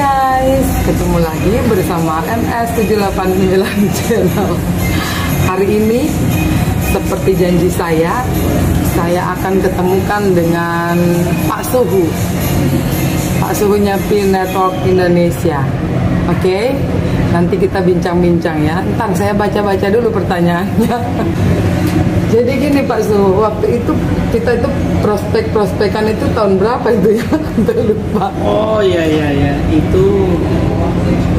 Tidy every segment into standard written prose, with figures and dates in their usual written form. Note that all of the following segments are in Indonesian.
guys, ketemu lagi bersama MS789 Channel. Hari ini seperti janji saya akan ketemukan dengan Pak Suhu. Pak Suhunya Pi Network Indonesia. Oke, nanti kita bincang-bincang ya. Ntar saya baca-baca dulu pertanyaannya. Jadi gini Pak Suhu, waktu itu kita itu prospek-prospekan itu tahun berapa itu ya? Udah lupa. Oh iya, itu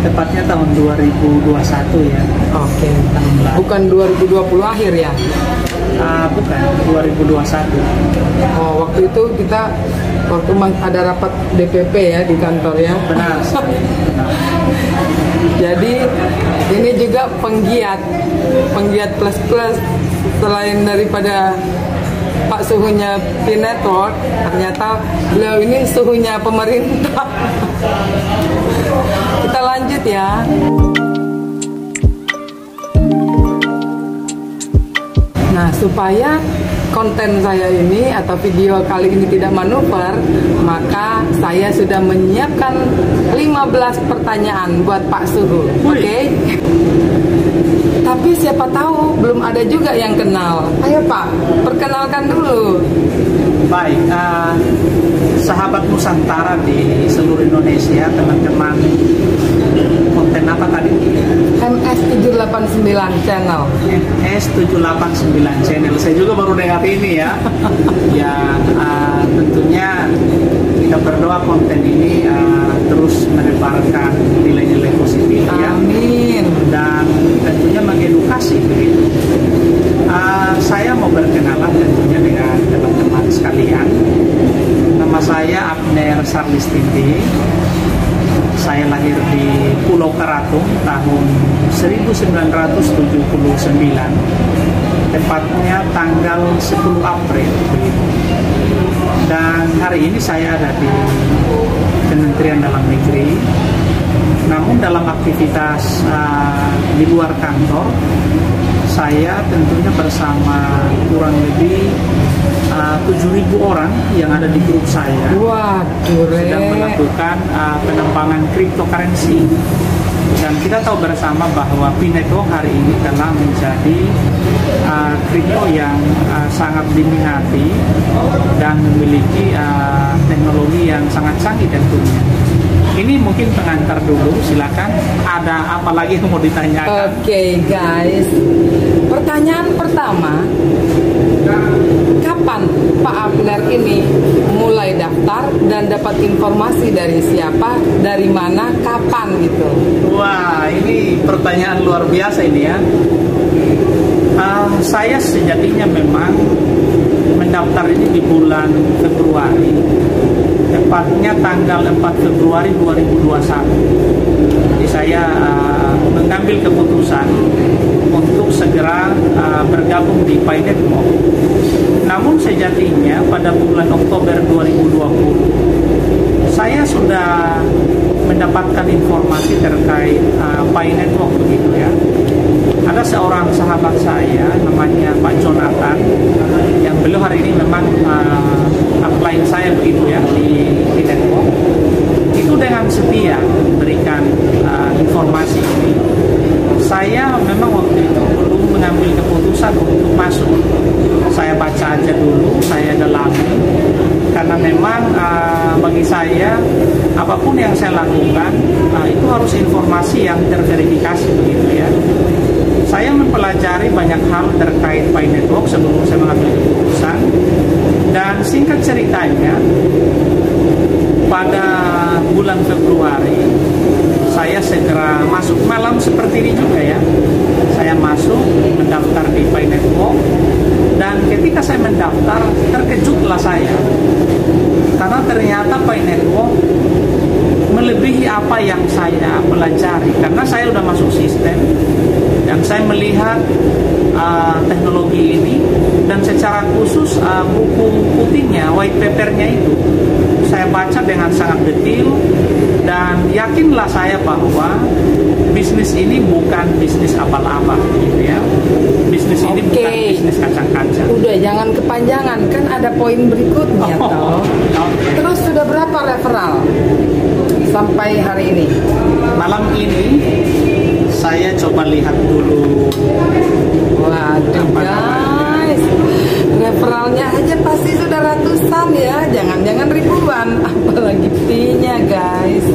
tepatnya tahun 2021 ya. Oke. Tahun lalu. Bukan 2020 akhir ya? Bukan, 2021. Oh, waktu itu kita ada rapat DPP ya di kantor ya. Benar. Jadi ini juga penggiat plus selain daripada Pak Suhunya Pi Network, ternyata beliau ini suhunya pemerintah. Kita lanjut ya. Nah, supaya konten saya ini atau video kali ini tidak manuver, maka saya sudah menyiapkan 15 pertanyaan buat Pak Suhu. Oke? Tapi siapa tahu belum ada juga yang kenal. Ayo Pak, perkenalkan dulu. Baik, sahabat Nusantara di seluruh Indonesia, teman-teman, konten apa tadi? MS789 Channel. MS789 Channel. Saya juga baru dengar ini ya. Ya, tentunya kita berdoa konten ini terus menebarkan nilai-nilai positif ya. Amin. Dan tentunya mengedukasi begitu. Saya mau berkenalan tentunya dengan teman-teman sekalian. Nama saya Abner Sarlistindi. Saya lahir di Pulau Karatung tahun 1979, tepatnya tanggal 10 April begitu. Dan hari ini saya ada di Kementerian Dalam Negeri. Namun dalam aktivitas di luar kantor, saya tentunya bersama kurang lebih 7.000 orang yang ada di grup saya. Waduh, sedang melakukan pengembangan cryptocurrency. Dan kita tahu bersama bahwa Pi Network hari ini telah menjadi kripto yang sangat diminati dan memiliki teknologi yang sangat canggih tentunya. Ini mungkin pengantar dulu, silakan. Ada apa lagi yang mau ditanyakan? Oke, guys. Pertanyaan pertama, kapan Pak Abner ini mulai daftar dan dapat informasi dari siapa, dari mana, kapan gitu? Wah, ini pertanyaan luar biasa ini ya. Saya sejatinya memang mendaftar ini di bulan Februari, tepatnya tanggal 4 Februari 2021. Jadi saya mengambil keputusan untuk segera bergabung di Pi Network. Namun sejatinya pada bulan Oktober 2020 saya sudah mendapatkan informasi terkait Pi Network begitu ya. Ada seorang sahabat saya namanya Pak Jonathan, yang beliau hari ini memang upline saya begitu ya di Network. Itu dengan setia memberikan informasi ini. Saya memang waktu itu belum mengambil keputusan untuk masuk. Saya baca aja dulu, saya dalami, karena memang bagi saya apapun yang saya lakukan itu harus informasi yang terverifikasi begitu ya. Saya mempelajari banyak hal terkait Pi Network sebelum saya mengambil keputusan. Dan singkat ceritanya, pada bulan Februari saya segera masuk, malam seperti ini juga ya. Saya masuk mendaftar di Pi Network, dan ketika saya mendaftar terkejutlah saya karena ternyata Pi Network melebihi apa yang saya pelajari, karena saya sudah masuk sistem dan saya melihat teknologi ini, dan secara khusus buku putihnya, white papernya itu saya baca dengan sangat detail, dan yakinlah saya bahwa bisnis ini bukan bisnis abal-abal gitu ya. Bisnis ini bukan bisnis kacang-kacang. Udah, jangan kepanjangan, kan ada poin berikutnya toh. Terus sudah berapa referral? sampai hari ini? Malam ini saya coba lihat dulu. Waduh guys, referralnya aja pasti sudah ratusan ya, jangan-jangan ribuan, apalagi fee-nya guys.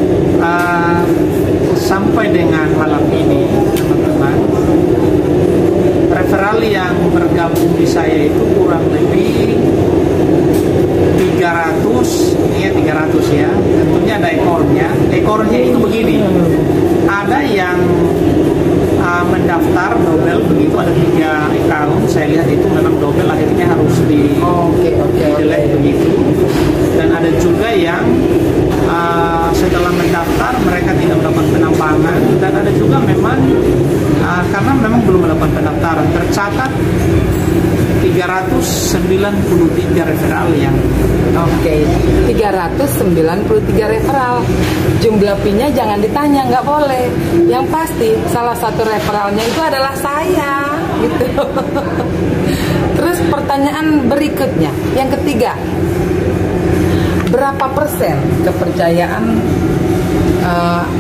Sampai dengan malam ini teman-teman, referral yang bergabung di saya itu kurang lebih 300, ini 300 ya. Tentunya ada ekornya. Ekornya itu begini. Ada yang mendaftar double begitu, ada 3 account. Saya lihat itu memang double, akhirnya harus di delete begitu. Dan ada juga yang setelah mendaftar mereka tidak melakukan penambangan, dan ada juga memang karena memang belum melakukan pendaftaran. Tercatat 393 referral yang 393 referral. Jumlah fee-nya jangan ditanya, nggak boleh. Yang pasti salah satu referralnya itu adalah saya gitu. Terus pertanyaan berikutnya, yang ketiga, berapa persen kepercayaan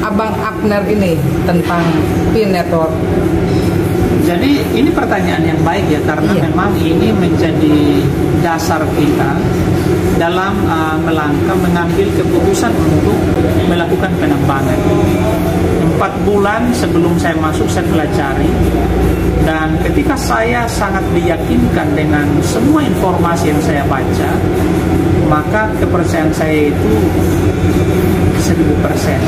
Abang Abner ini tentang P Network? Jadi ini pertanyaan yang baik ya, karena memang ini menjadi dasar kita dalam melangkah mengambil keputusan untuk melakukan penambangan. 4 bulan sebelum saya masuk saya pelajari, dan ketika saya sangat diyakinkan dengan semua informasi yang saya baca, maka kepercayaan saya itu 1000%.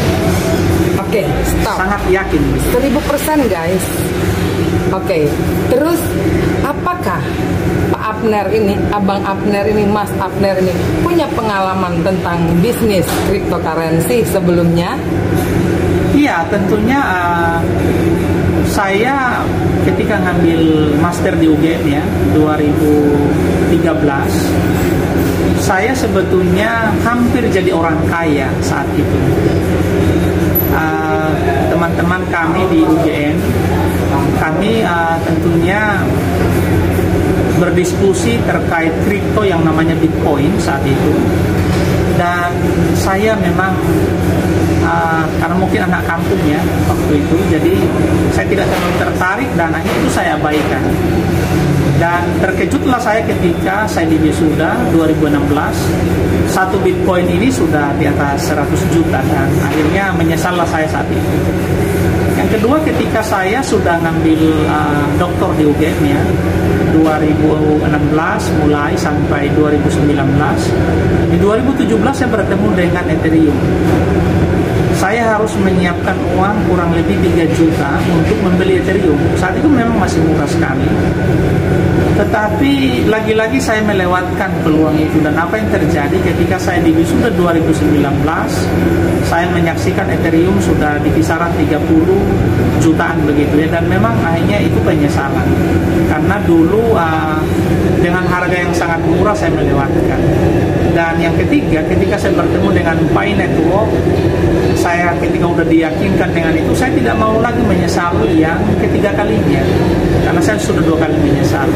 Oke, stop. Sangat yakin. 1000% guys. Oke, terus apakah Pak Abner ini, Abang Abner ini, Mas Abner ini punya pengalaman tentang bisnis cryptocurrency sebelumnya? Iya, tentunya saya ketika ngambil master di UGM ya 2013, saya sebetulnya hampir jadi orang kaya saat itu. Teman-teman kami di UGM, kami tentunya berdiskusi terkait kripto yang namanya Bitcoin saat itu, dan saya memang karena mungkin anak kampung ya waktu itu, jadi saya tidak terlalu tertarik dan akhirnya itu saya abaikan. Dan terkejutlah saya ketika saya di wisuda 2016, satu Bitcoin ini sudah di atas 100 juta, dan akhirnya menyesallah saya saat itu. Yang kedua, ketika saya sudah ngambil doktor di UGM ya 2016 mulai sampai 2019, di 2017 saya bertemu dengan Ethereum. Saya harus menyiapkan uang kurang lebih 3 juta untuk membeli Ethereum. Saat itu memang masih murah sekali. Tetapi lagi-lagi saya melewatkan peluang itu, dan apa yang terjadi ketika saya di wisuda 2019, saya menyaksikan Ethereum sudah di kisaran 30 jutaan begitu ya, dan memang akhirnya itu penyesalan. Karena dulu dengan harga yang sangat murah saya melewatkan. Dan yang ketiga, ketika saya bertemu dengan Pi Network, saya ketika udah diyakinkan dengan itu, saya tidak mau lagi menyesali yang ketiga kalinya, karena saya sudah 2 kali menyesal.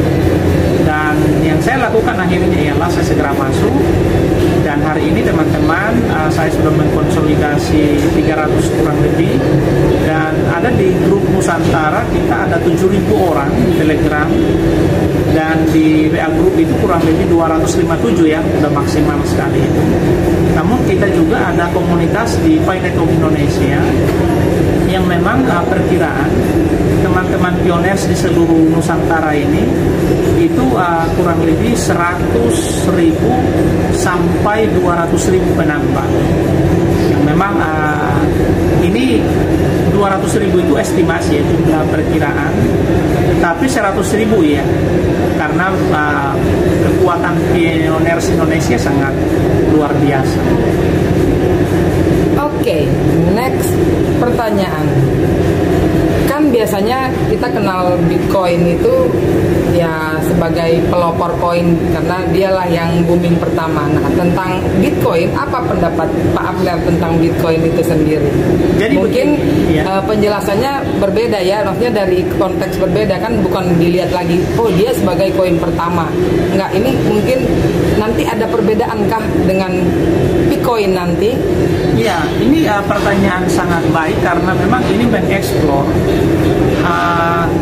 Dan yang saya lakukan akhirnya ialah saya segera masuk, dan hari ini teman-teman saya sudah mengkonsolidasi 300 kurang lebih, dan ada di grup Nusantara kita ada 7.000 orang di Telegram, dan di WA grup itu kurang lebih 257 ya, udah maksimal sekali itu. Namun kita juga ada komunitas di Pi Network Indonesia yang memang perkiraan teman-teman pioners di seluruh Nusantara ini itu kurang lebih 100.000 sampai 200.000 penambang. Yang memang ini 200.000 itu estimasi ya, jumlah perkiraan, tapi 100.000 ya, karena kekuatan pioners Indonesia sangat luar biasa. Oke, next pertanyaan. Kan biasanya kita kenal Bitcoin itu ya sebagai pelopor koin, karena dialah yang booming pertama. Nah, tentang Bitcoin, apa pendapat Pak Abner tentang Bitcoin itu sendiri? Jadi mungkin ya, penjelasannya berbeda ya, maksudnya dari konteks berbeda, kan bukan dilihat lagi, oh dia sebagai koin pertama. Enggak, ini mungkin nanti ada perbedaankah dengan Bitcoin nanti? Ya, ini pertanyaan sangat baik karena memang ini mengeksplor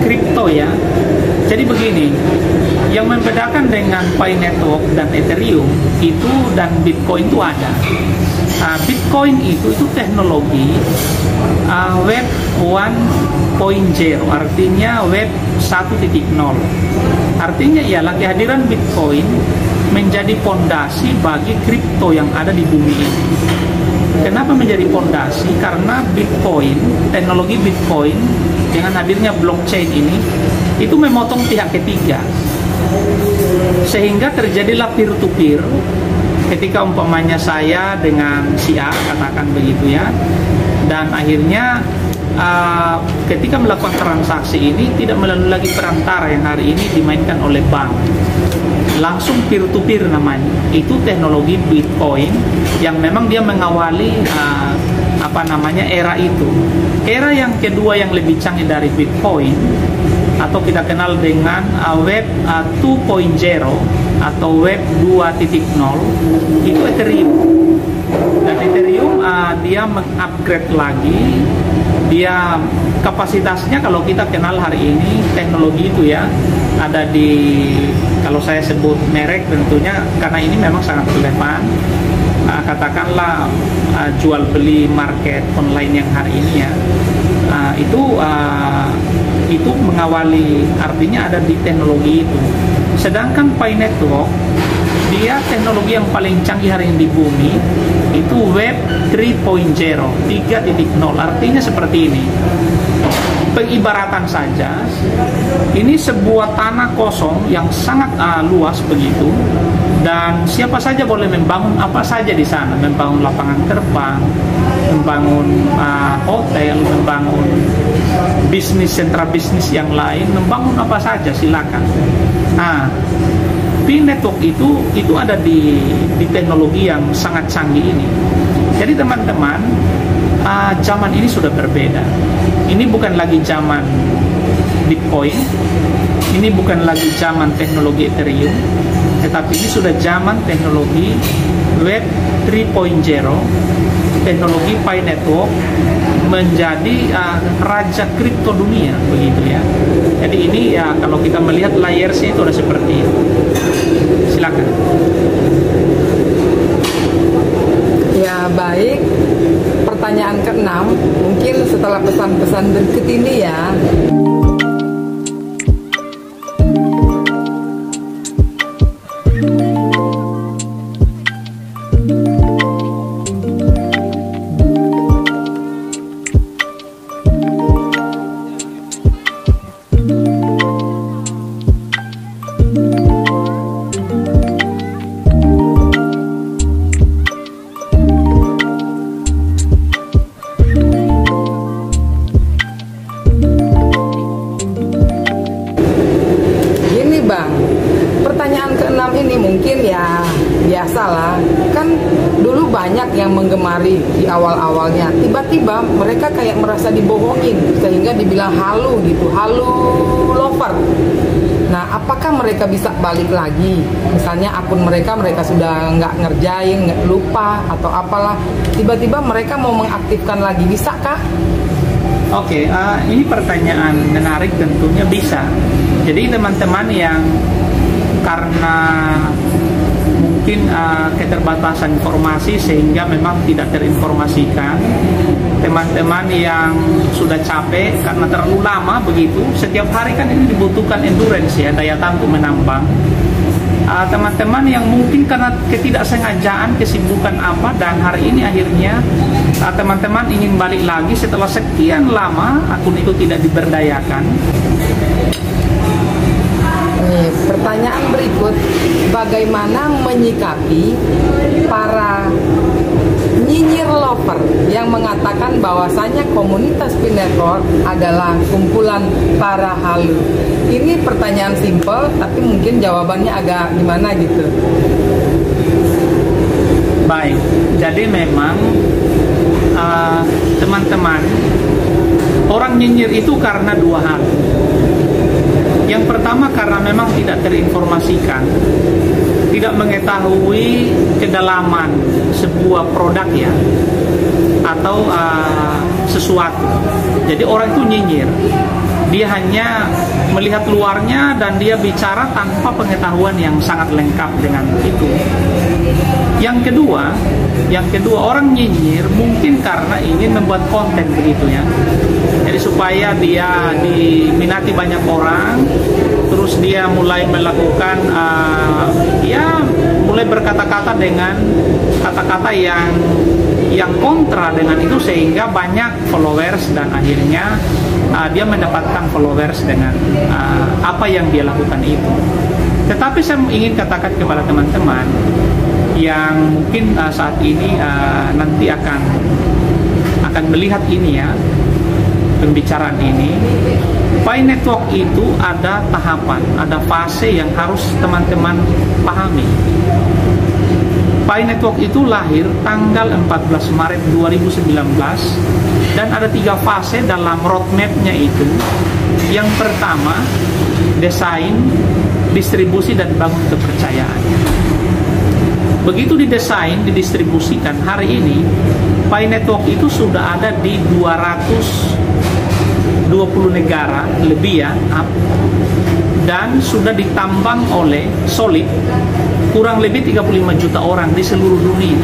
kripto ya. Jadi begini, yang membedakan dengan Pi Network dan Ethereum itu dan Bitcoin itu ada. Bitcoin itu teknologi Web 1.0, artinya Web 1.0. Artinya ialah kehadiran Bitcoin menjadi fondasi bagi kripto yang ada di bumi ini. Kenapa menjadi fondasi? Karena Bitcoin, teknologi Bitcoin dengan hadirnya blockchain ini itu memotong pihak ketiga, sehingga terjadilah peer-to-peer. Ketika umpamanya saya dengan si A, katakan begitu ya, dan akhirnya ketika melakukan transaksi ini tidak melalui lagi perantara yang hari ini dimainkan oleh bank, langsung peer-to-peer namanya. Itu teknologi Bitcoin yang memang dia mengawali era itu. Era yang kedua yang lebih canggih dari Bitcoin atau kita kenal dengan Web 2.0 atau Web 2.0 itu Ethereum. Dan Ethereum dia mengupgrade lagi, dia kapasitasnya kalau kita kenal hari ini teknologi itu ya ada di, kalau saya sebut merek tentunya karena ini memang sangat relevan, katakanlah jual beli market online yang hari ini ya, itu mengawali, artinya ada di teknologi itu. Sedangkan Pi Network dia teknologi yang paling canggih hari ini di bumi itu Web 3.0, artinya seperti ini. Pengibaratan saja, ini sebuah tanah kosong yang sangat luas begitu, dan siapa saja boleh membangun apa saja di sana, membangun lapangan terbang, membangun hotel, membangun bisnis, sentra bisnis yang lain, membangun apa saja silakan. Nah, Pi Network itu ada di teknologi yang sangat canggih ini. Jadi teman-teman, zaman ini sudah berbeda. Ini bukan lagi zaman Bitcoin, ini bukan lagi zaman teknologi Ethereum, tetapi ini sudah zaman teknologi Web 3.0, teknologi Pi Network menjadi raja kripto dunia begitu ya. Jadi ini ya kalau kita melihat layersnya itu ada seperti itu. Silakan. Ya baik, pertanyaan ke-6 mungkin setelah pesan-pesan berikut ini ya. Biasalah, kan dulu banyak yang menggemari di awal-awalnya. Tiba-tiba mereka kayak merasa dibohongin, sehingga dibilang halu gitu, halu lover. Nah, apakah mereka bisa balik lagi? Misalnya akun mereka sudah nggak ngerjain, nggak lupa atau apalah. Tiba-tiba mereka mau mengaktifkan lagi, bisakah? Oke, ini pertanyaan menarik, tentunya bisa. Jadi teman-teman yang karena mungkin keterbatasan informasi sehingga memang tidak terinformasikan, teman-teman yang sudah capek karena terlalu lama begitu, setiap hari kan ini dibutuhkan endurance ya, daya tahan untuk menambang. Teman-teman yang mungkin karena ketidaksengajaan, kesibukan apa, dan hari ini akhirnya teman-teman ingin balik lagi setelah sekian lama akun itu tidak diberdayakan. Nih, pertanyaan berikut, bagaimana menyikapi para nyinyir lover yang mengatakan bahwasanya komunitas Pi Network adalah kumpulan para halu? Ini pertanyaan simpel, tapi mungkin jawabannya agak gimana gitu. Baik, jadi memang teman-teman, orang nyinyir itu karena dua hal. Yang pertama karena memang tidak terinformasikan, tidak mengetahui kedalaman sebuah produk ya, atau sesuatu. Jadi orang itu nyinyir, dia hanya melihat luarnya dan dia bicara tanpa pengetahuan yang sangat lengkap dengan itu. Yang kedua orang nyinyir mungkin karena ingin membuat konten begitu ya. Jadi supaya dia diminati banyak orang, terus dia mulai melakukan mulai berkata-kata dengan kata-kata yang kontra dengan itu, sehingga banyak followers dan akhirnya dia mendapatkan followers dengan apa yang dia lakukan itu. Tetapi saya ingin katakan kepada teman-teman yang mungkin saat ini nanti akan melihat ini ya, pembicaraan ini, Pi Network itu ada tahapan, ada fase yang harus teman-teman pahami. Pi Network itu lahir tanggal 14 Maret 2019 dan ada 3 fase dalam roadmap-nya itu. Yang pertama, desain, distribusi, dan bangun kepercayaan. Begitu didesain, didistribusikan, hari ini Pi Network itu sudah ada di 220 negara lebih ya, dan sudah ditambang oleh Solid kurang lebih 35 juta orang di seluruh dunia.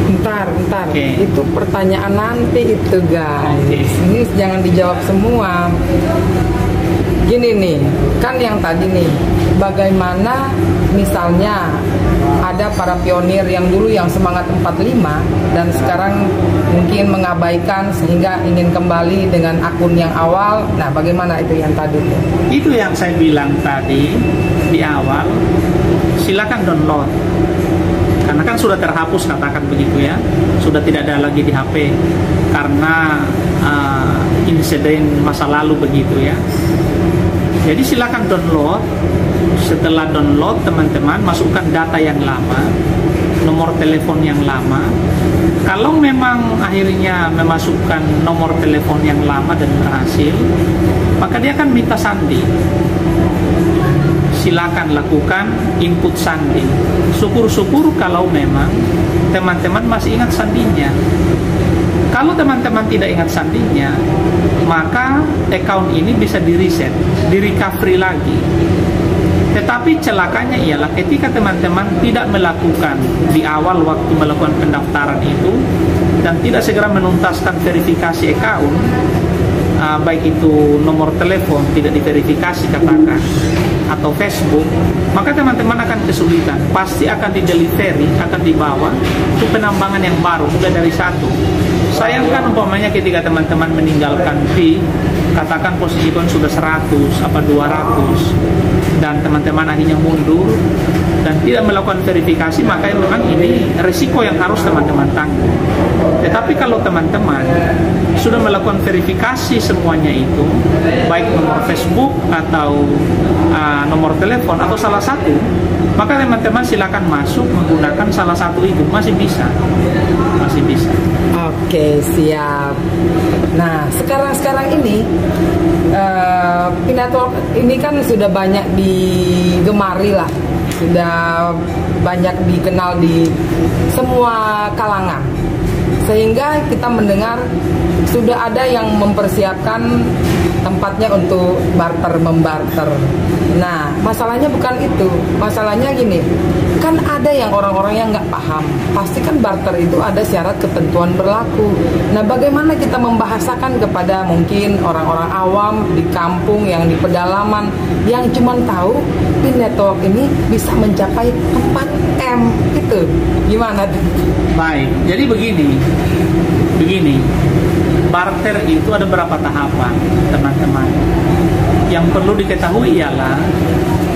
Bentar, Okay. Itu pertanyaan nanti itu guys. Okay. Ini jangan dijawab semua. Gini nih, kan yang tadi nih, bagaimana misalnya ada para pionir yang dulu yang semangat 45 dan sekarang mungkin mengabaikan sehingga ingin kembali dengan akun yang awal. Nah, bagaimana itu yang tadi? Itu yang saya bilang tadi di awal, silakan download. Karena kan sudah terhapus, katakan begitu ya, sudah tidak ada lagi di HP karena insiden masa lalu begitu ya. Jadi silakan download. Setelah download, teman-teman masukkan data yang lama, nomor telepon yang lama. Kalau memang akhirnya memasukkan nomor telepon yang lama dan berhasil, maka dia akan minta sandi. Silakan lakukan input sandi. Syukur-syukur kalau memang teman-teman masih ingat sandinya. Kalau teman-teman tidak ingat sandinya, maka account ini bisa di-reset, di-recovery lagi. Tetapi celakanya ialah ketika teman-teman tidak melakukan di awal waktu melakukan pendaftaran itu dan tidak segera menuntaskan verifikasi account, baik itu nomor telepon tidak diverifikasi katakan, atau Facebook, maka teman-teman akan kesulitan. Pasti akan di-delivery, akan dibawa ke penambangan yang baru, mulai dari 1. Sayangkan umpamanya ketika teman-teman meninggalkan Pi, katakan posisi kon sudah 100 apa 200 dan teman-teman akhirnya mundur dan tidak melakukan verifikasi, maka memang ini risiko yang harus teman-teman tanggung. Tetapi kalau teman-teman sudah melakukan verifikasi semuanya itu, baik nomor Facebook atau nomor telepon atau salah satu, maka teman-teman silakan masuk menggunakan salah satu itu, masih bisa. Oke, siap. Nah, sekarang ini Pi Network ini kan sudah banyak digemari lah, sudah banyak dikenal di semua kalangan, sehingga kita mendengar sudah ada yang mempersiapkan tempatnya untuk barter-membarter. Nah, masalahnya bukan itu. Masalahnya gini, kan ada yang orang-orang yang nggak paham. Pasti kan barter itu ada syarat ketentuan berlaku. Nah, bagaimana kita membahasakan kepada mungkin orang-orang awam di kampung yang di pedalaman yang cuma tahu Pi Network ini bisa mencapai 4M itu. Gimana tuh? Baik, jadi begini. Barter itu ada berapa tahapan, teman-teman. Yang perlu diketahui ialah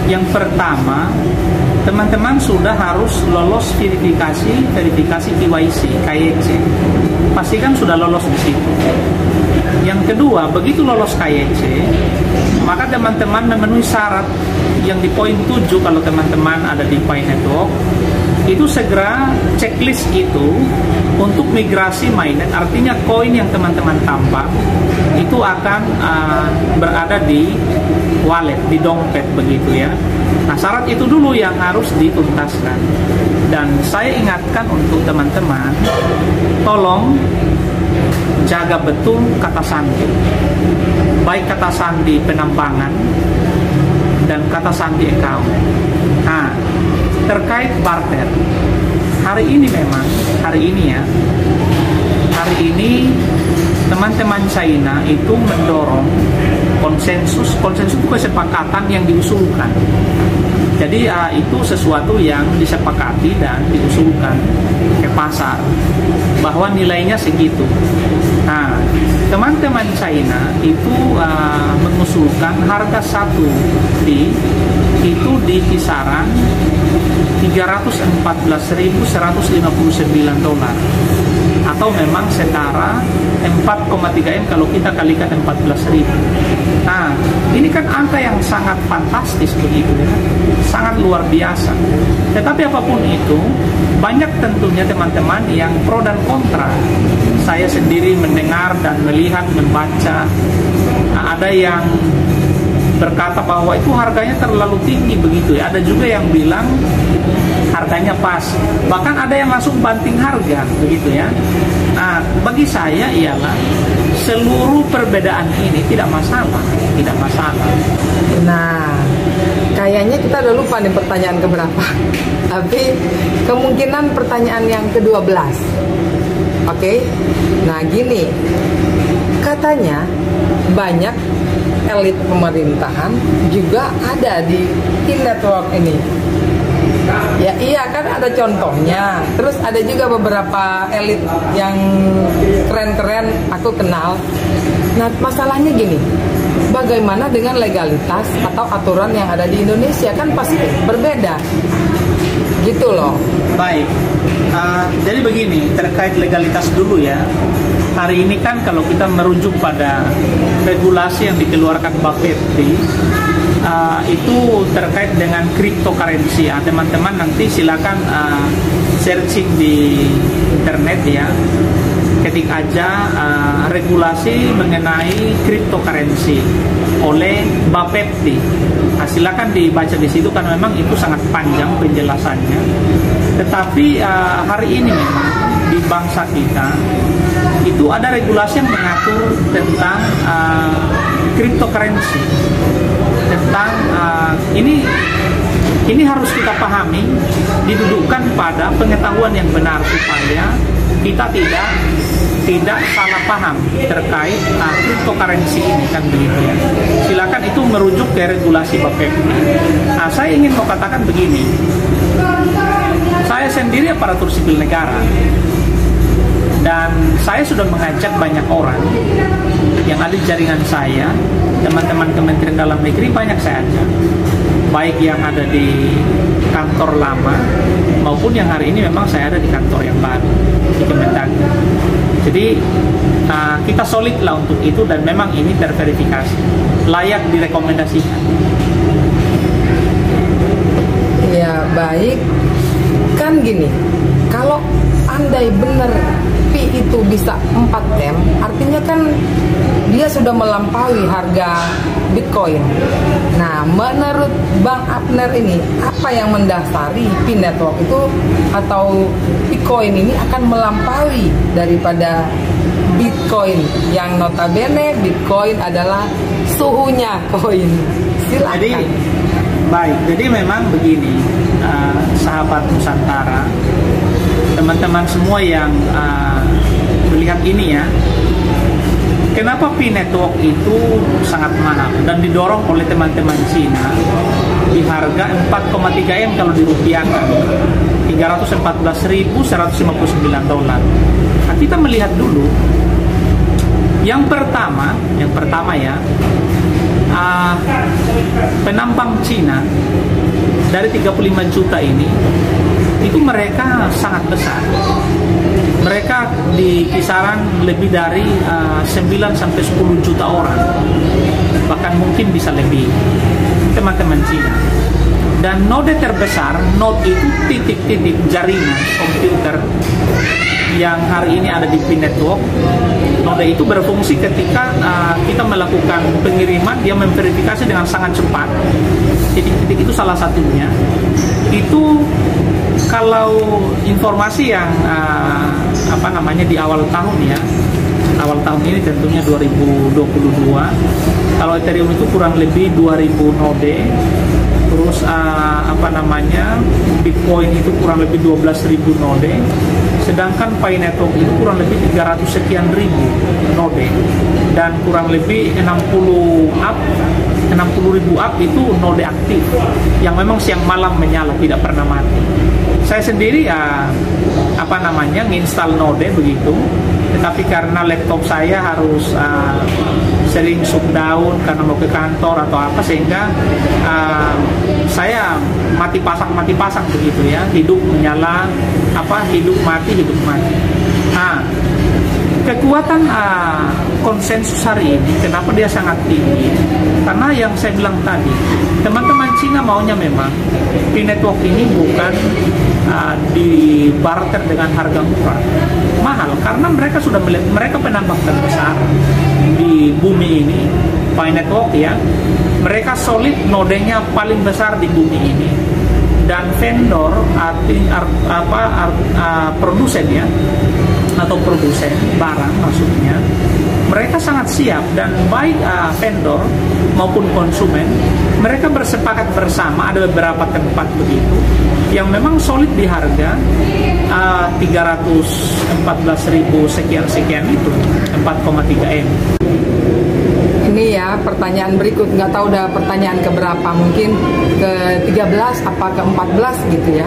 yang pertama, teman-teman sudah harus lolos verifikasi KYC. Pastikan sudah lolos di situ. Yang kedua, begitu lolos KYC, maka teman-teman memenuhi syarat yang di poin 7 kalau teman-teman ada di Pi Network, itu segera checklist itu untuk migrasi mainnet, artinya koin yang teman-teman tambah itu akan berada di wallet, di dompet begitu ya. Nah, syarat itu dulu yang harus dituntaskan. Dan saya ingatkan untuk teman-teman, tolong jaga betul kata sandi, baik kata sandi penambangan dan kata sandi account. Nah, terkait barter, hari ini teman-teman China itu mendorong konsensus itu kesepakatan yang diusulkan. Jadi itu sesuatu yang disepakati dan diusulkan ke pasar bahwa nilainya segitu. Nah, teman-teman China itu mengusulkan harga satu B itu di kisaran $314.159 atau memang setara 4,3 M kalau kita kalikan 14.000. Nah, ini kan angka yang sangat fantastis begitu ya, sangat luar biasa. Tetapi apapun itu, banyak tentunya teman-teman yang pro dan kontra. Saya sendiri mendengar dan melihat, membaca, ada yang berkata bahwa itu harganya terlalu tinggi begitu ya. Ada juga yang bilang harganya pas, bahkan ada yang langsung banting harga begitu ya. Nah, bagi saya ialah seluruh perbedaan ini tidak masalah. Nah, kayaknya kita udah lupa nih pertanyaan keberapa. Tapi kemungkinan pertanyaan yang ke-12. Oke? Nah, gini. Katanya banyak elit pemerintahan juga ada di network ini. Ya iya kan, ada contohnya. Terus ada juga beberapa elit yang keren-keren aku kenal. Nah, masalahnya gini, bagaimana dengan legalitas atau aturan yang ada di Indonesia? Kan pasti berbeda gitu loh. Baik, jadi begini, terkait legalitas dulu ya. Hari ini kan kalau kita merujuk pada regulasi yang dikeluarkan Bapepti, itu terkait dengan cryptocurrency. Teman-teman nanti silakan searching di internet ya, ketik aja regulasi mengenai cryptocurrency oleh Bapepti. Silakan dibaca di situ, kan memang itu sangat panjang penjelasannya. Tetapi hari ini memang di bangsa kita itu ada regulasi yang mengatur tentang cryptocurrency, tentang ini harus kita pahami, didudukkan pada pengetahuan yang benar supaya kita tidak salah paham terkait cryptocurrency ini, kan begitu ya. Silakan itu merujuk ke regulasi Bapepti. Nah, saya ingin mau katakan begini, saya sendiri aparatur sipil negara, dan saya sudah mengajak banyak orang yang ada di jaringan saya, teman-teman Kementerian Dalam Negeri banyak saya ajak, baik yang ada di kantor lama maupun yang hari ini memang saya ada di kantor yang baru di Kemendagri. Jadi kita solid lah untuk itu, dan memang ini terverifikasi, layak direkomendasikan. Ya baik, kan gini, kalau andai benar Pi itu bisa 4M, artinya kan dia sudah melampaui harga Bitcoin. Nah, menurut Bang Abner ini, apa yang mendasari Pi Network itu atau Bitcoin ini akan melampaui daripada Bitcoin, yang notabene Bitcoin adalah suhunya koin? Silakan. Jadi memang begini, sahabat Nusantara, teman-teman semua yang melihat ini ya, kenapa Pi Network itu sangat mahal dan didorong oleh teman-teman Cina di harga 4,3 M kalau dirupiahkan, $314.159. Nah, kita melihat dulu yang pertama ya, penambang Cina dari 35 juta ini, itu mereka sangat besar. Mereka di kisaran lebih dari 9-10 juta orang, bahkan mungkin bisa lebih, teman-teman Cina. Dan node terbesar, node itu titik-titik jaringan komputer yang hari ini ada di P-Network. Node itu berfungsi ketika kita melakukan pengiriman, dia memverifikasi dengan sangat cepat. Titik-titik itu salah satunya. Itu kalau informasi yang di awal tahun ya, awal tahun ini tentunya 2022, kalau Ethereum itu kurang lebih 2000 node, terus Bitcoin itu kurang lebih 12.000 node, sedangkan Pi Network itu kurang lebih 300 sekian ribu node, dan kurang lebih 60.000 up itu node aktif yang memang siang malam menyala, tidak pernah mati. Saya sendiri nginstal node begitu, tetapi karena laptop saya harus sering shutdown karena mau ke kantor atau apa, sehingga saya mati pasang begitu ya, hidup menyala, hidup mati. Nah, kekuatan konsensus hari ini kenapa dia sangat tinggi? Karena yang saya bilang tadi, teman-teman Cina maunya memang P-Network ini bukan dibarter dengan harga murah, mahal, karena mereka sudah melihat, mereka penambang terbesar di bumi ini, P-Network ya, mereka solid, nodenya paling besar di bumi ini, dan vendor produsen ya, atau produsen barang maksudnya, mereka sangat siap, dan baik vendor maupun konsumen, mereka bersepakat bersama. Ada beberapa tempat begitu yang memang solid di harga 314.000 sekian itu, 4,3 M. Ini ya pertanyaan berikut, nggak tahu udah pertanyaan keberapa, mungkin ke-13 apa ke-14 gitu ya.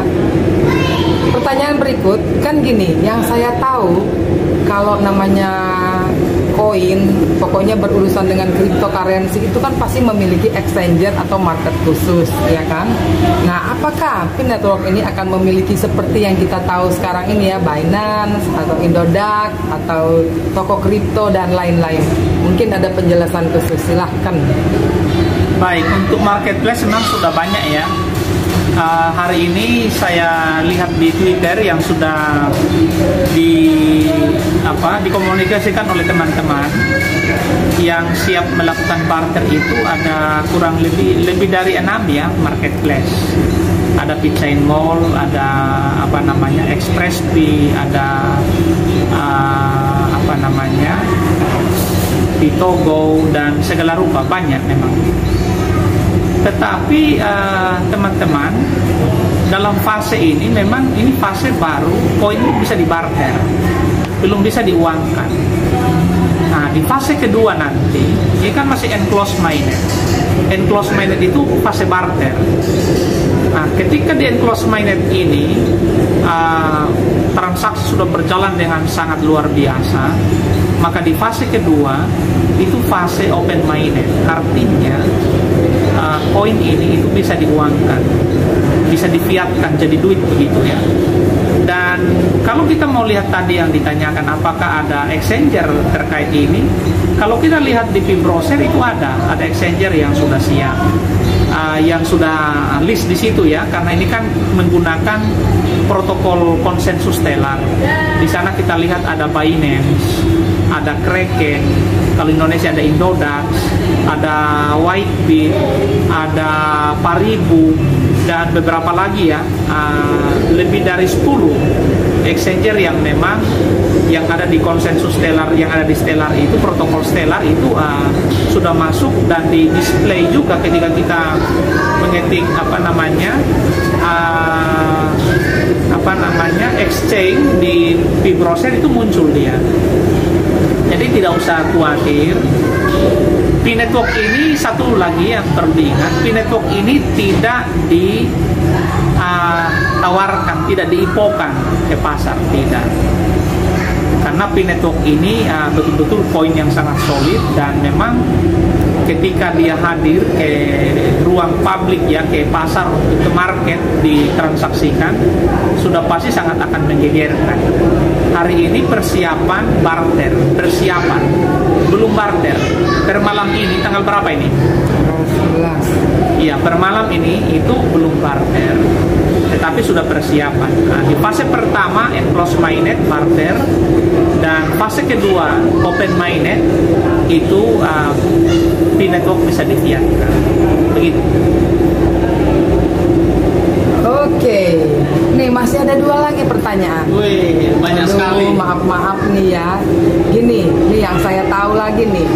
Pertanyaan berikut kan gini, yang saya tahu kalau namanya koin, pokoknya berurusan dengan cryptocurrency itu kan pasti memiliki exchanger atau market khusus, ya kan? Nah, apakah P-Network ini akan memiliki seperti yang kita tahu sekarang ini ya, Binance atau Indodax atau toko kripto dan lain-lain? Mungkin ada penjelasan khusus, silahkan. Baik, untuk marketplace memang sudah banyak ya. Hari ini saya lihat di Twitter yang sudah dikomunikasikan oleh teman-teman yang siap melakukan barter, itu ada kurang lebih dari 6 ya marketplace. Ada Bitchain Mall, ada Express.P, ada Bitogo, dan segala rupa, banyak memang. Tetapi teman-teman, dalam fase ini memang ini fase baru, koin bisa dibarter, belum bisa diuangkan. Nah, di fase kedua nanti, ini kan masih enclosed mainnet. Enclosed mainnet itu fase barter. Nah, ketika di enclosed mainnet ini transaksi sudah berjalan dengan sangat luar biasa, maka di fase kedua itu fase open mainnet. Artinya koin ini itu bisa diuangkan, bisa difiatkan jadi duit begitu ya. Dan kalau kita mau lihat tadi yang ditanyakan apakah ada exchanger terkait ini, kalau kita lihat di P-Browser itu ada exchanger yang sudah siap, yang sudah list di situ ya, karena ini kan menggunakan protokol konsensus Stellar. Di sana kita lihat ada Binance, ada Kraken, kalau Indonesia ada Indodax, ada Whitebit, ada Paribu, dan beberapa lagi ya, lebih dari 10 exchanger yang memang yang ada di konsensus Stellar, yang ada di Stellar itu, protokol Stellar itu sudah masuk dan di display juga ketika kita mengetik exchange di P-Browser itu muncul dia. Jadi tidak usah khawatir. P-Network ini satu lagi yang perlu diingat, P-Network ini tidak ditawarkan, tidak diipokan ke pasar, tidak. Karena P-Network ini betul-betul koin yang sangat solid, dan memang ketika dia hadir ke ruang publik ya, ke pasar, ke market, ditransaksikan, sudah pasti sangat akan menggegerkan. Hari ini persiapan barter, belum barter. Per malam ini tanggal berapa ini? Iya, per malam ini itu belum barter, tetapi sudah persiapan. Nah, di fase pertama enclosed mainnet barter, dan fase kedua open mainnet itu P-network bisa difiatkan. Begitu. Oke, nih masih ada 2 lagi pertanyaan. Wih, banyak sekali. Maaf nih ya. Gini, nih yang saya tahu lagi nih.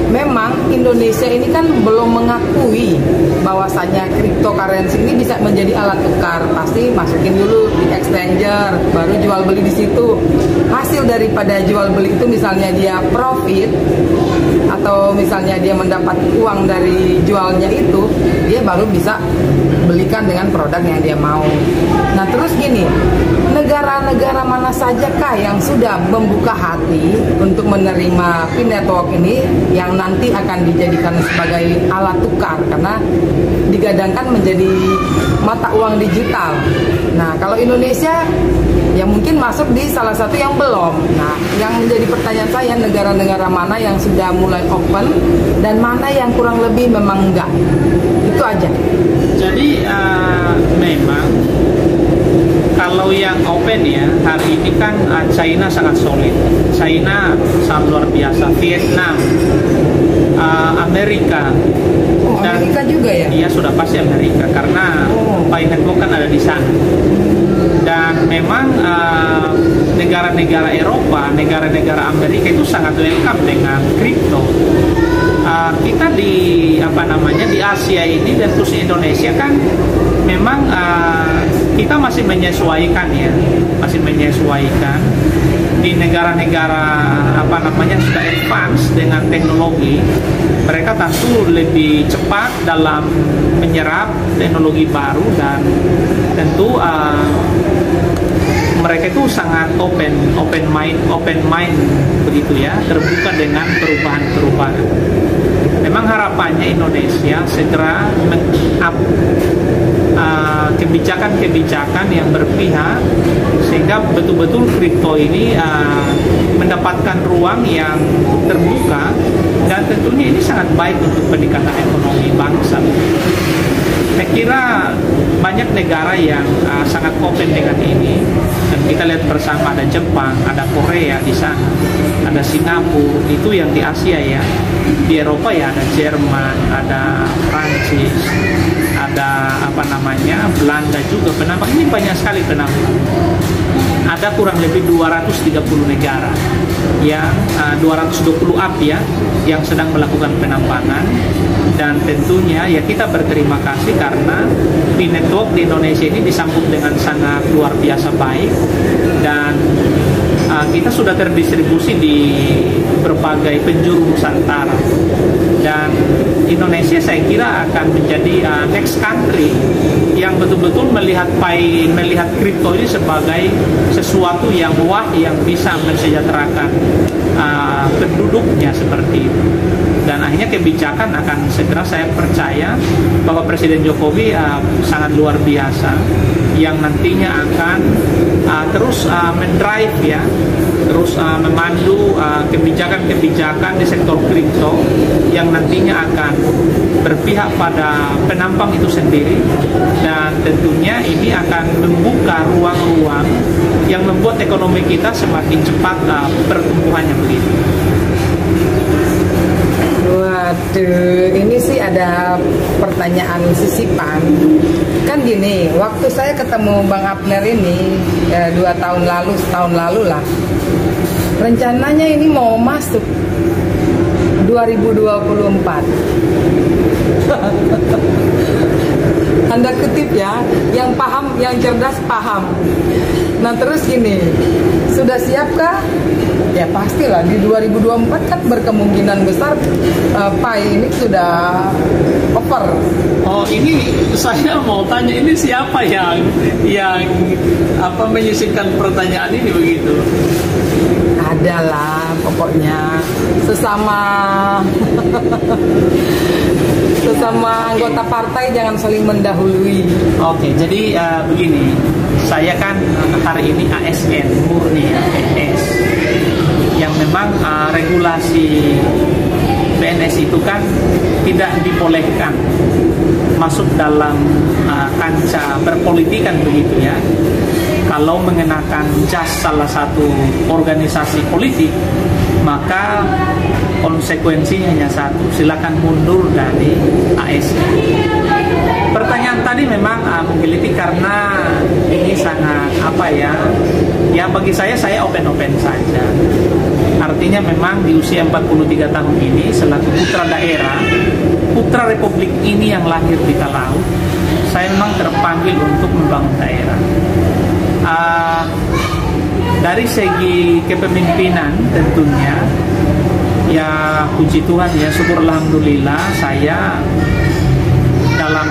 Memang Indonesia ini kan belum mengakui bahwasanya cryptocurrency ini bisa menjadi alat tukar. Pasti masukin dulu di exchanger, baru jual beli di situ. Hasil daripada jual beli itu misalnya dia profit atau misalnya dia mendapat uang dari jualnya itu, dia baru bisa belikan dengan produk yang dia mau. Nah terus gini, negara-negara mana sajakah yang sudah membuka hati untuk menerima P-network ini yang nanti akan dijadikan sebagai alat tukar karena digadangkan menjadi mata uang digital. Nah kalau Indonesia ya mungkin masuk di salah satu yang belum. Nah yang menjadi pertanyaan saya, negara-negara mana yang sudah mulai open dan mana yang kurang lebih memang enggak. Itu aja. Jadi memang kalau yang open ya, hari ini kan China sangat solid. China sangat luar biasa. Vietnam, Amerika. Dan Amerika juga ya? Iya sudah pasti Amerika karena Pi-network kan ada di sana. Dan memang negara-negara Eropa, negara-negara Amerika itu sangat welcome dengan kripto. Kita di di Asia ini dan khusus Indonesia kan memang kita masih menyesuaikan ya, masih menyesuaikan di negara-negara sudah advance dengan teknologi. Mereka tentu lebih cepat dalam menyerap teknologi baru dan tentu mereka itu sangat open mind begitu ya, terbuka dengan perubahan-perubahan. Memang harapannya Indonesia segera men-up kebijakan-kebijakan yang berpihak sehingga betul-betul kripto ini mendapatkan ruang yang terbuka, dan tentunya ini sangat baik untuk peningkatan ekonomi bangsa. Saya kira banyak negara yang sangat open dengan ini, dan kita lihat bersama ada Jepang, ada Korea di sana, ada Singapura, itu yang di Asia ya. Di Eropa ya ada Jerman, ada Prancis, ada Belanda juga penambang. Ini banyak sekali penambang. Ada kurang lebih 230 negara yang 220 up ya yang sedang melakukan penambangan, dan tentunya ya kita berterima kasih karena P-network di Indonesia ini disambut dengan sangat luar biasa baik, dan kita sudah terdistribusi di berbagai penjuru Nusantara, dan Indonesia saya kira akan menjadi next country yang betul-betul melihat kripto ini sebagai sesuatu yang wah yang bisa mensejahterakan penduduknya seperti itu. Dan akhirnya kebijakan akan segera, saya percaya bahwa Presiden Jokowi sangat luar biasa yang nantinya akan terus mendrive ya, terus memandu kebijakan-kebijakan di sektor kripto yang nantinya akan berpihak pada penambang itu sendiri, dan tentunya ini akan membuka ruang-ruang yang membuat ekonomi kita semakin cepat pertumbuhannya begitu. Waduh, ini sih ada pertanyaan sisipan. Kan gini, waktu saya ketemu Bang Abner ini 2 tahun lalu, setahun lalu lah, rencananya ini mau masuk 2024. Tanda kutip ya, yang paham, yang cerdas paham. Nah terus gini, sudah siapkah? Ya pastilah di 2024 kan berkemungkinan besar Pi ini sudah over. Oh ini saya mau tanya, ini siapa yang menyisipkan pertanyaan ini begitu? Adalah pokoknya sesama anggota partai jangan saling mendahului. Oke, jadi begini, saya kan hari ini ASN murni ya, PNS, yang memang regulasi PNS itu kan tidak dibolehkan masuk dalam kancah berpolitikan begitu ya. Kalau mengenakan jas salah satu organisasi politik, maka konsekuensinya hanya satu, silakan mundur dari ASN. Pertanyaan tadi memang menggelitik karena ini sangat ya bagi saya open saja. Artinya memang di usia 43 tahun ini selaku putra daerah, putra republik ini yang lahir di Talaut, saya memang terpanggil untuk membangun daerah. Dari segi kepemimpinan tentunya ya puji Tuhan ya, syukur alhamdulillah saya dalam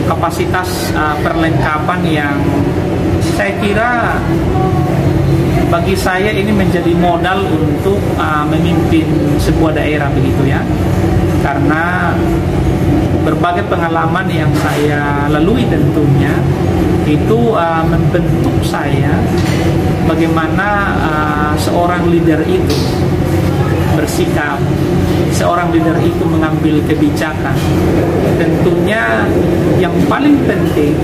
kapasitas perlengkapan yang saya kira bagi saya ini menjadi modal untuk memimpin sebuah daerah begitu ya, karena berbagai pengalaman yang saya lalui tentunya itu membentuk saya bagaimana seorang leader itu bersikap, seorang leader itu mengambil kebijakan. Tentunya yang paling penting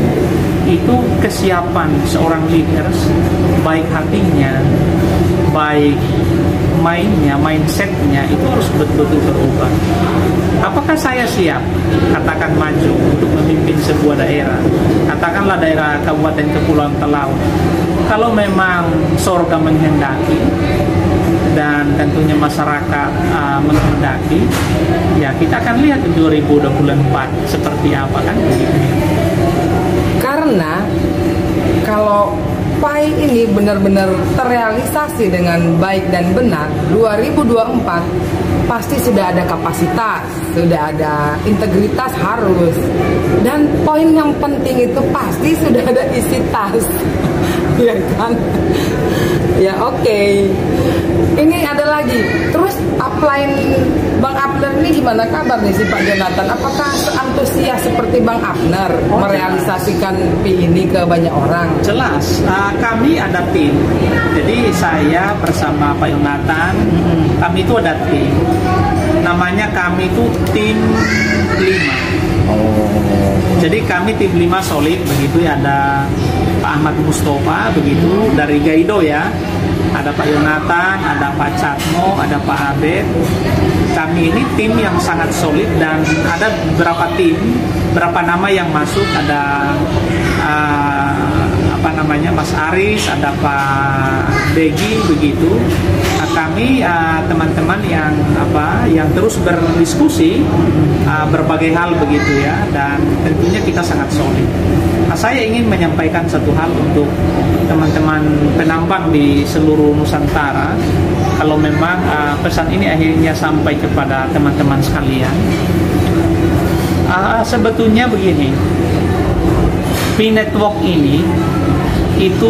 itu kesiapan seorang leader, baik hatinya, baik mainnya, mindsetnya itu harus betul-betul berubah. Apakah saya siap, katakan maju untuk memimpin sebuah daerah, katakanlah daerah Kabupaten Kepulauan Talaut? Kalau memang sorga menghendaki dan tentunya masyarakat menghendaki, ya kita akan lihat di 2024 seperti apa kan begitu. Karena kalau PAI ini benar-benar terrealisasi dengan baik dan benar, 2024 pasti sudah ada kapasitas, sudah ada integritas harus, dan poin yang penting itu pasti sudah ada isi tas. Ya kan? Ya oke. Ini ada lagi. Terus upline Bang Abner ini gimana kabar nih si Pak Jonathan? Apakah seantusias seperti Bang Abner merealisasikan PI ini ke banyak orang? Jelas. Kami ada tim. Jadi saya bersama Pak Jonathan, kami itu ada tim. Namanya kami itu tim 5. Jadi kami tim 5 solid begitu ya, ada Pak Ahmad Mustafa begitu dari Gaido ya, ada Pak Jonathan, ada Pak Catmo, ada Pak Abed. Kami ini tim yang sangat solid dan ada beberapa tim, berapa nama yang masuk, ada Mas Aris, ada Pak Begi begitu. Kami teman-teman yang terus berdiskusi berbagai hal begitu ya, dan tentunya kita sangat solid. Saya ingin menyampaikan satu hal untuk teman-teman penambang di seluruh Nusantara. Kalau memang pesan ini akhirnya sampai kepada teman-teman sekalian, sebetulnya begini, PI Network ini itu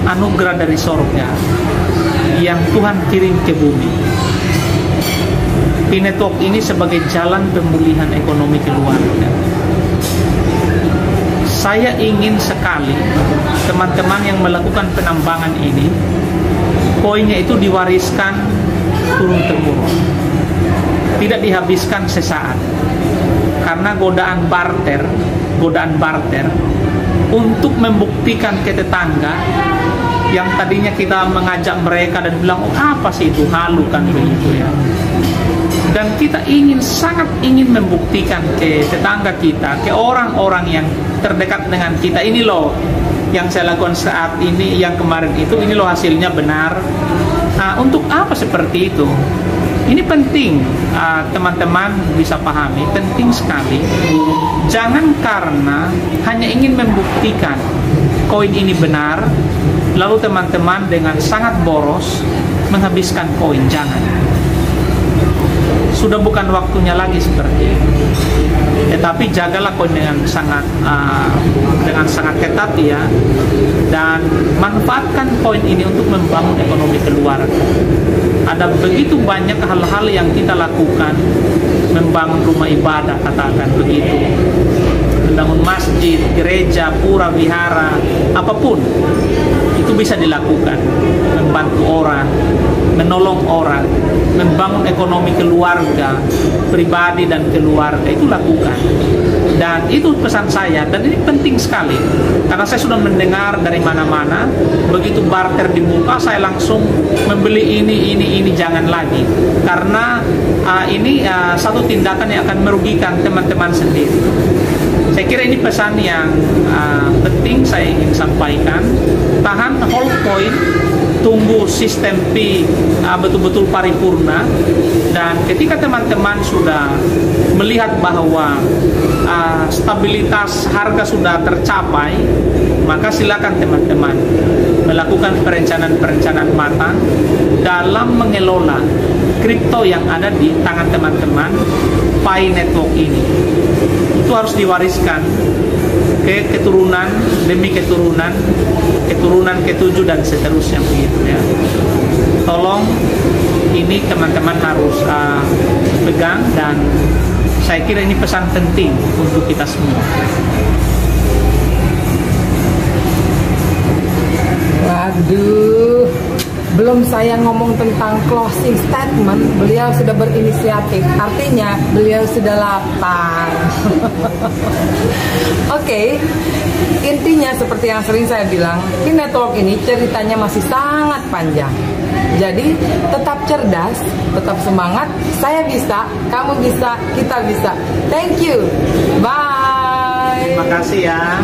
anugerah dari sorga yang Tuhan kirim ke bumi. PI Network ini sebagai jalan pemulihan ekonomi keluarga. Saya ingin sekali teman-teman yang melakukan penambangan ini, poinnya itu diwariskan turun-temurun, tidak dihabiskan sesaat. Karena godaan barter untuk membuktikan ke tetangga yang tadinya kita mengajak mereka dan bilang, oh apa sih itu, halu kan begitu ya. Dan kita sangat ingin membuktikan ke tetangga kita, ke orang-orang yang terdekat dengan kita, ini loh yang saya lakukan saat ini, yang kemarin itu, ini loh hasilnya benar. Untuk apa seperti itu? Ini penting, teman-teman bisa pahami, penting sekali. Jangan karena hanya ingin membuktikan koin ini benar, lalu teman-teman dengan sangat boros menghabiskan koin. Jangan. Sudah bukan waktunya lagi seperti itu. Tetapi jagalah koin dengan sangat ketat ya, dan manfaatkan koin ini untuk membangun ekonomi keluarga. Ada begitu banyak hal-hal yang kita lakukan, membangun rumah ibadah, katakan begitu, membangun masjid, gereja, pura, wihara, apapun itu bisa dilakukan, membantu orang, menolong orang. membangun ekonomi keluarga, pribadi dan keluarga, itu lakukan. Dan itu pesan saya, dan ini penting sekali karena saya sudah mendengar dari mana-mana begitu barter dibuka saya langsung membeli ini jangan lagi, karena ini satu tindakan yang akan merugikan teman-teman sendiri. Saya kira ini pesan yang penting saya ingin sampaikan. Tahan, hold point, tunggu sistem P betul-betul paripurna, dan ketika teman-teman sudah melihat bahwa stabilitas harga sudah tercapai, maka silakan teman-teman melakukan perencanaan-perencanaan matang dalam mengelola kripto yang ada di tangan teman-teman Pi Network ini. Itu harus diwariskan ke keturunan demi keturunan, keturunan ke-7 dan seterusnya begitu ya. Tolong ini teman-teman harus pegang, dan saya kira ini pesan penting untuk kita semua. Waduh, belum saya ngomong tentang closing statement, beliau sudah berinisiatif, artinya beliau sudah lapar. Oke, intinya seperti yang sering saya bilang, Pi Network ini ceritanya masih sangat panjang. Jadi tetap cerdas, tetap semangat. Saya bisa, kamu bisa, kita bisa. Thank you, bye. Terima kasih ya.